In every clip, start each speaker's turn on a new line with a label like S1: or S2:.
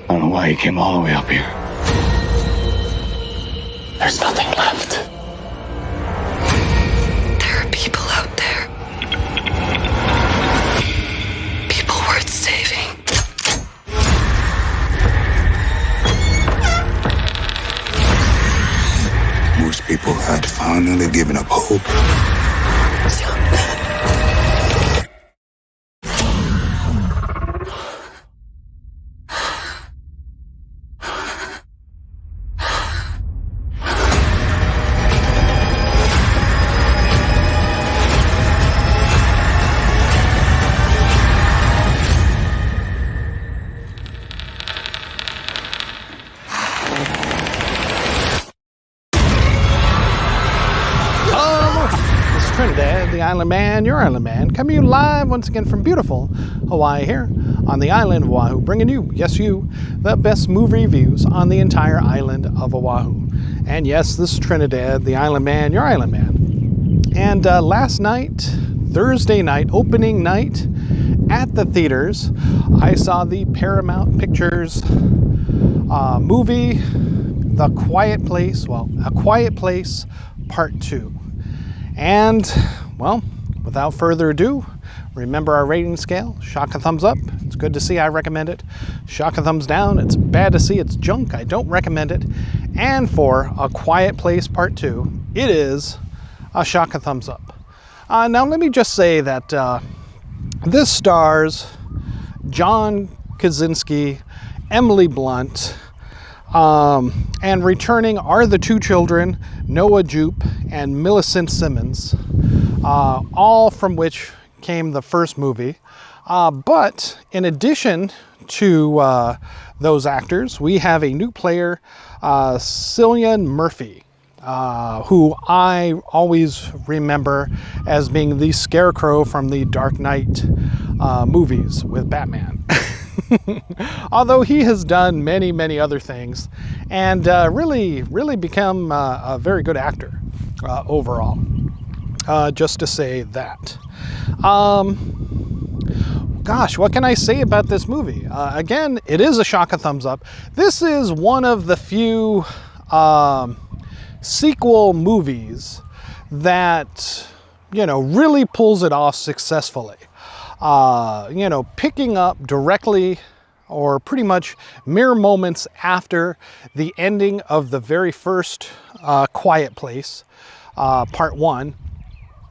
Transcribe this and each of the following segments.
S1: I don't know why he came all the way up here.
S2: There's nothing left.
S3: There are people out there. People worth saving.
S4: Most people had finally given up hope.
S3: Young man.
S5: Trinidad the Island Man, your Island Man, coming to you live once again from beautiful Hawaii here on the island of Oahu, bringing you, yes you, the best movie reviews on the entire island of Oahu. And yes, this is Trinidad the Island Man, your Island Man. And last night, Thursday night, opening night at the theaters, I saw the Paramount Pictures movie, The Quiet Place, well, A Quiet Place Part 2. And, well, without further ado, remember our rating scale. Shock a thumbs up. It's good to see. I recommend it. Shock a thumbs down. It's bad to see. It's junk. I don't recommend it. And for A Quiet Place Part 2, it is a shock a thumbs up. Now, let me just say that this stars John Krasinski, Emily Blunt, and returning are the two children, Noah Jupe and Millicent Simmons, all from which came the first movie. But in addition to those actors, we have a new player, Cillian Murphy, who I always remember as being the Scarecrow from the Dark Knight movies with Batman. Although he has done many, many other things and really become a very good actor overall. Just to say that. Gosh, what can I say about this movie? Again, it is a shock a thumbs up. This is one of the few sequel movies that, really pulls it off successfully. Picking up directly or pretty much mere moments after the ending of the very first Quiet Place, Part 1,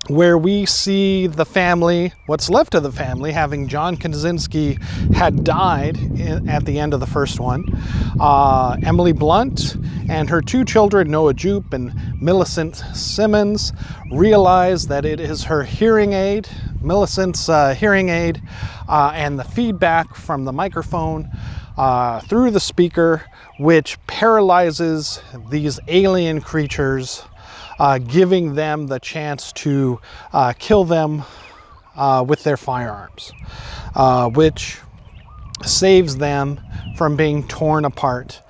S5: where we see the family, what's left of the family, having John Krasinski had died at the end of the first one. Emily Blunt and her two children, Noah Jupe and Millicent Simmons, realize that it is her hearing aid, Millicent's hearing aid, and the feedback from the microphone through the speaker, which paralyzes these alien creatures, giving them the chance to kill them with their firearms, which saves them from being torn apart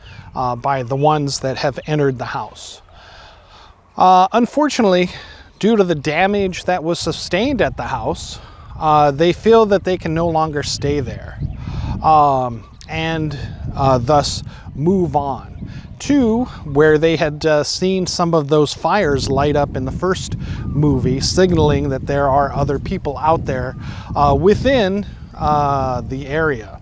S5: by the ones that have entered the house. Unfortunately, due to the damage that was sustained at the house, they feel that they can no longer stay there, and thus move on to where they had seen some of those fires light up in the first movie, signaling that there are other people out there within the area.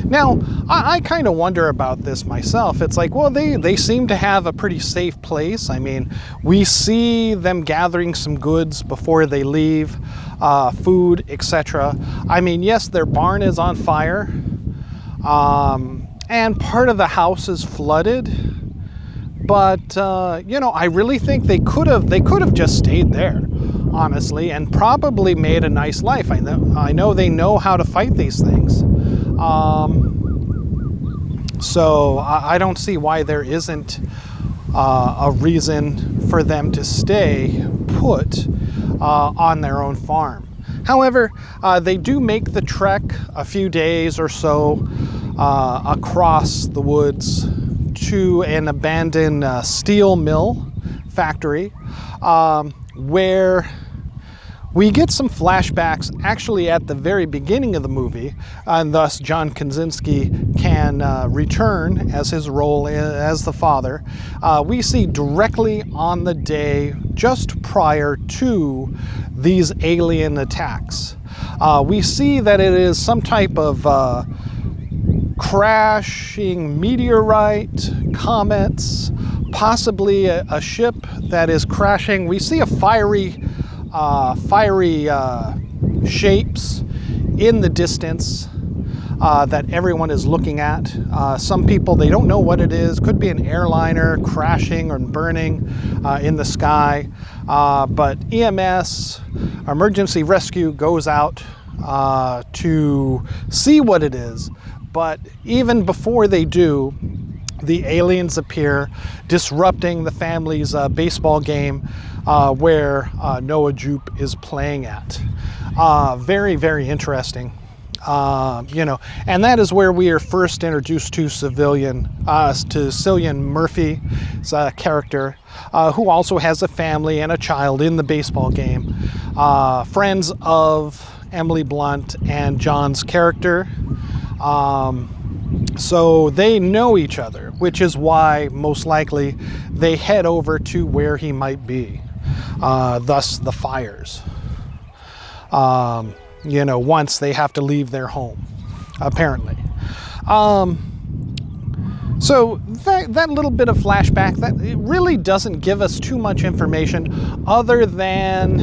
S5: Now, I kind of wonder about this myself. It's like, well, they seem to have a pretty safe place. I mean, we see them gathering some goods before they leave, food, etc. I mean, yes, their barn is on fire, and part of the house is flooded. But I really think they could have just stayed there, honestly, and probably made a nice life. I know they know how to fight these things. So I don't see why there isn't a reason for them to stay put on their own farm. However, they do make the trek a few days or so across the woods to an abandoned steel mill factory, where We get some flashbacks actually at the very beginning of the movie, and thus John Krasinski can return as his role as the father. We see directly on the day just prior to these alien attacks. We see that it is some type of crashing meteorite, comets, possibly a ship that is crashing. We see a fiery shapes in the distance that everyone is looking at. Some people, they don't know what it is. Could be an airliner crashing or burning in the sky. But EMS, emergency rescue, goes out to see what it is. But even before they do, the aliens appear, disrupting the family's baseball game where Noah Jupe is playing at. Very, very interesting. And that is where we are first introduced to Cillian Murphy's character, who also has a family and a child in the baseball game. Friends of Emily Blunt and John's character. So they know each other, which is why most likely they head over to where he might be. Thus the fires. Once they have to leave their home, apparently. So that little bit of flashback, that it really doesn't give us too much information other than,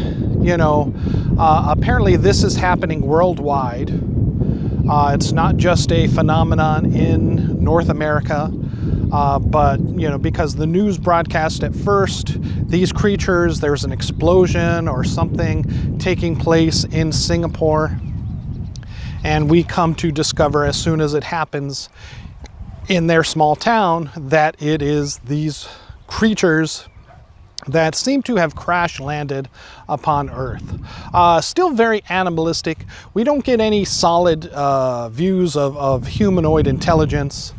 S5: apparently this is happening worldwide. It's not just a phenomenon in North America, but, because the news broadcast at first, these creatures, there's an explosion or something taking place in Singapore, and we come to discover as soon as it happens in their small town that it is these creatures that seem to have crash landed upon Earth. Still very animalistic. We don't get any solid views of humanoid intelligence,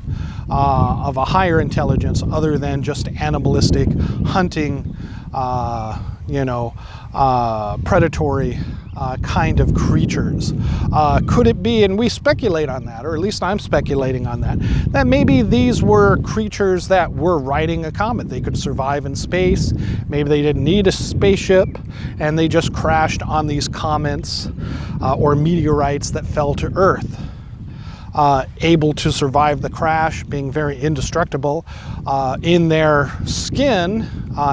S5: of a higher intelligence, other than just animalistic, hunting, predatory kind of creatures. Could it be, and we speculate on that, or at least I'm speculating on that maybe these were creatures that were riding a comet. They could survive in space. Maybe they didn't need a spaceship, and they just crashed on these comets or meteorites that fell to Earth. Able to survive the crash, being very indestructible in their skin,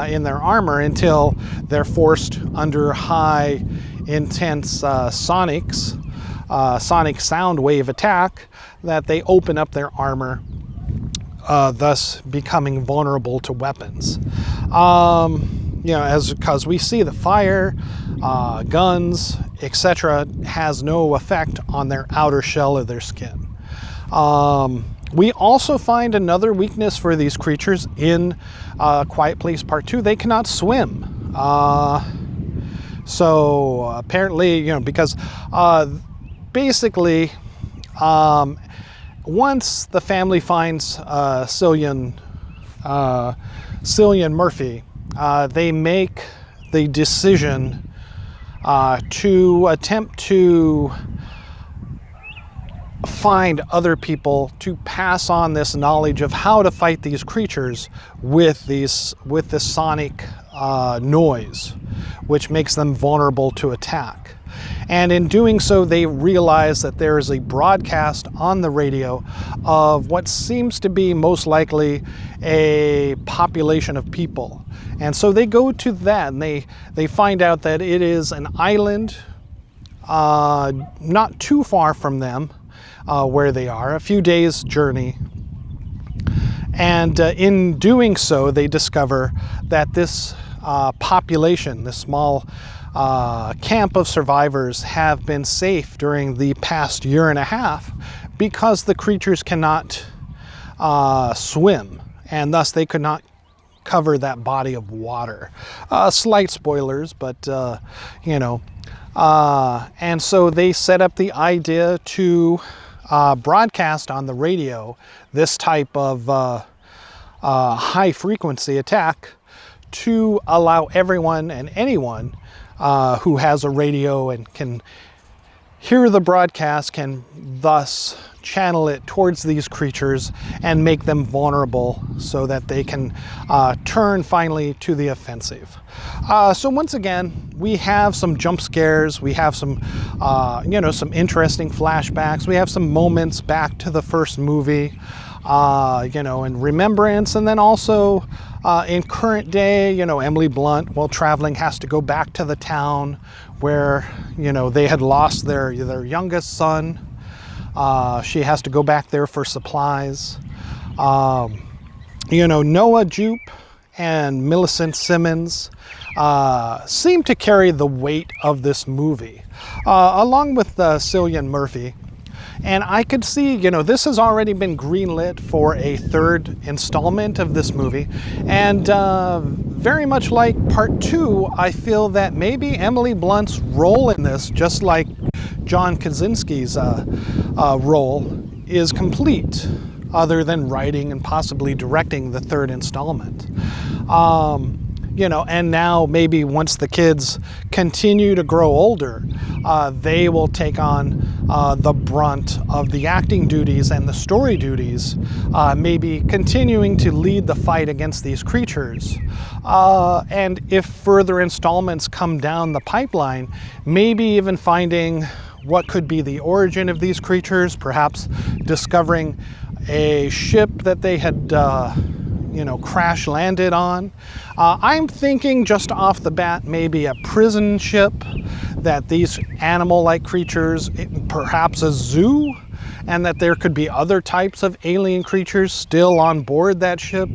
S5: in their armor, until they're forced under high intense sonic sound wave attack, that they open up their armor, thus becoming vulnerable to weapons. Because we see the fire, guns, etc., has no effect on their outer shell of their skin. We also find another weakness for these creatures in Quiet Place Part 2. They cannot swim. So apparently, because basically, once the family finds Cillian Murphy, they make the decision to attempt to find other people to pass on this knowledge of how to fight these creatures with this sonic noise, which makes them vulnerable to attack. And in doing so, they realize that there is a broadcast on the radio of what seems to be most likely a population of people. And so they go to that, and they find out that it is an island not too far from them, where they are, a few days' journey. And in doing so, they discover that this population, this small camp of survivors, have been safe during the past year and a half because the creatures cannot swim, and thus they could not cover that body of water. Slight spoilers, but and so they set up the idea to broadcast on the radio this type of high frequency attack to allow everyone and anyone who has a radio and can hear the broadcast, can thus channel it towards these creatures and make them vulnerable so that they can turn finally to the offensive. So once again, we have some jump scares, we have some, some interesting flashbacks, we have some moments back to the first movie, in remembrance, and then also in current day, Emily Blunt, while traveling, has to go back to the town where, they had lost their youngest son. She has to go back there for supplies. Noah Jupe and Millicent Simmons seem to carry the weight of this movie, along with Cillian Murphy. And I could see, this has already been greenlit for a third installment of this movie. And very much like part 2, I feel that maybe Emily Blunt's role in this, just like John Krasinski's role, is complete, other than writing and possibly directing the third installment. And now maybe once the kids continue to grow older, they will take on the brunt of the acting duties and the story duties, maybe continuing to lead the fight against these creatures. And if further installments come down the pipeline, maybe even finding what could be the origin of these creatures, perhaps discovering a ship that they had crash landed on. I'm thinking just off the bat, maybe a prison ship, that these animal-like creatures, perhaps a zoo, and that there could be other types of alien creatures still on board that ship,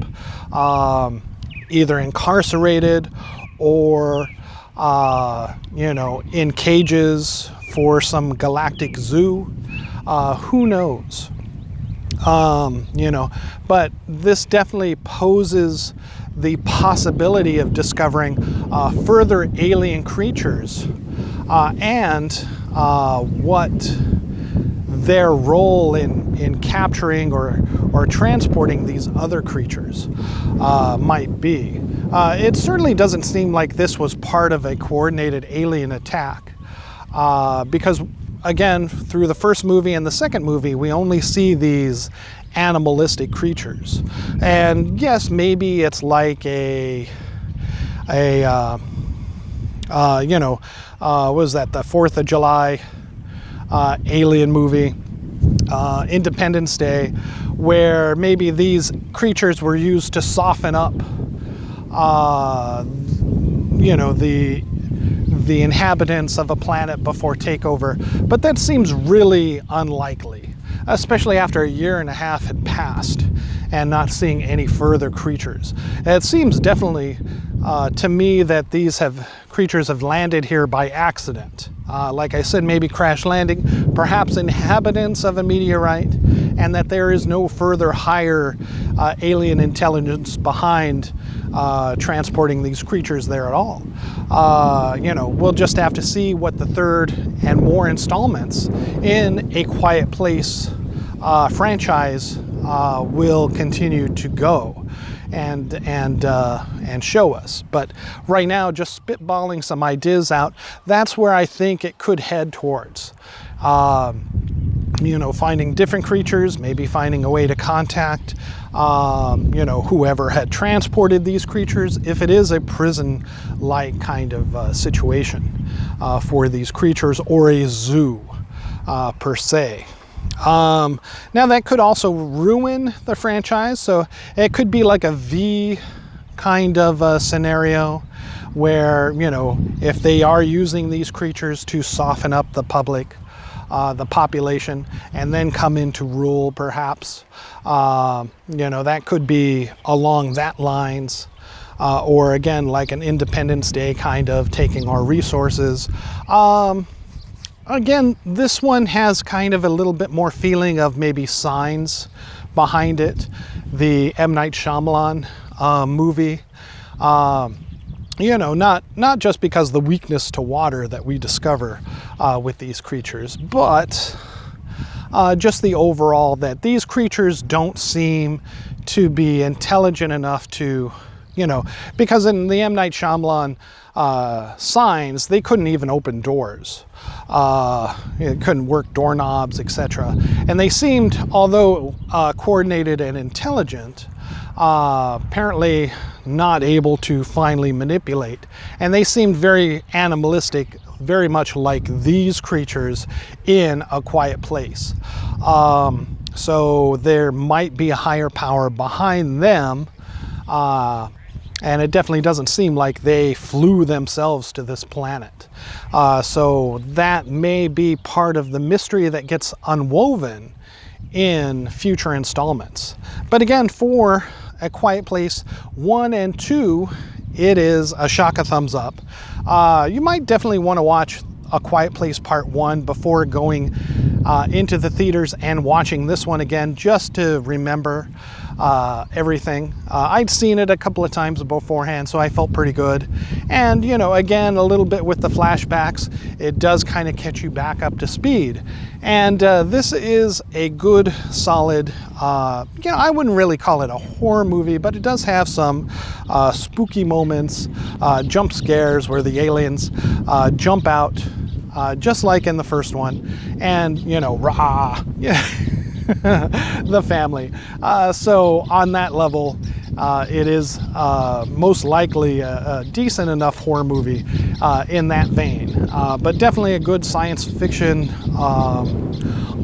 S5: either incarcerated or, in cages for some galactic zoo. Who knows? But this definitely poses the possibility of discovering further alien creatures and what their role in capturing or transporting these other creatures might be. It certainly doesn't seem like this was part of a coordinated alien attack, because again, through the first movie and the second movie, we only see these animalistic creatures. And yes, maybe it's like what was that, the 4th of July alien movie, Independence Day, where maybe these creatures were used to soften up, the inhabitants of a planet before takeover. But that seems really unlikely, especially after a year and a half had passed and not seeing any further creatures. It seems definitely to me that these creatures have landed here by accident. Like I said, maybe crash landing, perhaps inhabitants of a meteorite, and that there is no further higher alien intelligence behind transporting these creatures there at all. We'll just have to see what the third and more installments in A Quiet Place franchise will continue to go and show us. But right now, just spitballing some ideas out, that's where I think it could head towards. Finding different creatures, maybe finding a way to contact, whoever had transported these creatures, if it is a prison-like kind of situation for these creatures, or a zoo per se. Now that could also ruin the franchise, so it could be like a V kind of a scenario where, if they are using these creatures to soften up the public, the population, and then come into rule, perhaps. That could be along that lines. Or again, like an Independence Day kind of taking our resources. Again, this one has kind of a little bit more feeling of maybe Signs behind it. The M. Night Shyamalan movie. Not just because the weakness to water that we discover with these creatures, but just the overall that these creatures don't seem to be intelligent enough to, because in the M. Night Shyamalan signs, they couldn't even open doors. It couldn't work doorknobs, etc. And they seemed, although coordinated and intelligent, apparently not able to finely manipulate. And they seemed very animalistic, very much like these creatures in A Quiet Place. So there might be a higher power behind them. And it definitely doesn't seem like they flew themselves to this planet. So that may be part of the mystery that gets unwoven in future installments. But again, for A Quiet Place 1 and 2, it is a shock, a thumbs up. You might definitely want to watch A Quiet Place Part 1 before going into the theaters and watching this one again, just to remember everything. I'd seen it a couple of times beforehand, so I felt pretty good. And, you know, again, a little bit with the flashbacks, it does kind of catch you back up to speed. And this is a good, solid, you know, I wouldn't really call it a horror movie, but it does have some spooky moments, jump scares where the aliens jump out, just like in the first one. And, you know, rah, yeah. The family. So on that level, it is most likely a decent enough horror movie in that vein. But definitely a good science fiction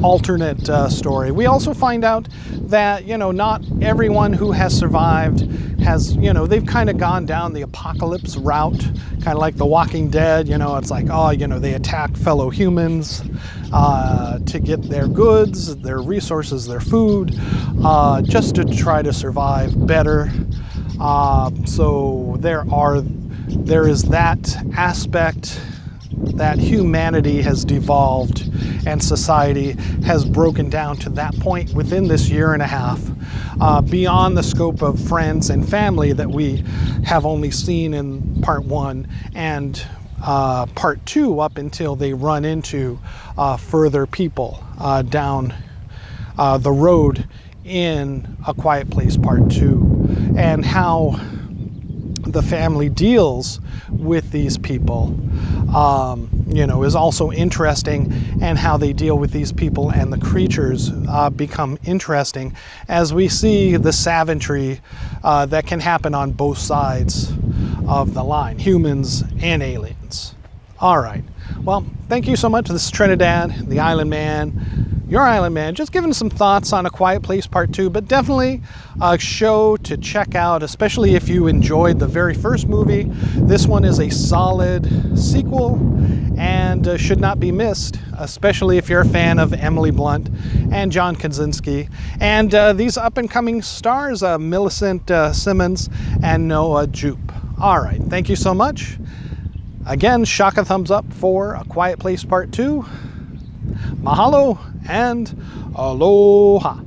S5: alternate story. We also find out that, you know, not everyone who has survived has, you know, they've kind of gone down the apocalypse route, kind of like The Walking Dead. You know, it's like, oh, you know, they attack fellow humans to get their goods, their resources, their food, just to try to survive better. So there is that aspect that humanity has devolved and society has broken down to that point within this year and a half, beyond the scope of friends and family that we have only seen in part 1 and part 2 up until they run into further people down the road in A Quiet Place Part 2, and how the family deals with these people, you know, is also interesting, and how they deal with these people and the creatures become interesting as we see the savagery that can happen on both sides of the line, humans and aliens. All right, well, thank you so much. This is Trinidad, the Island Man, your Island Man, just giving some thoughts on A Quiet Place Part 2, but definitely a show to check out, especially if you enjoyed the very first movie. This one is a solid sequel and should not be missed, especially if you're a fan of Emily Blunt and John Krasinski, and these up-and-coming stars, Millicent Simmons and Noah Jupe. All right, thank you so much. Again, shock a thumbs up for A Quiet Place Part 2. Mahalo and aloha.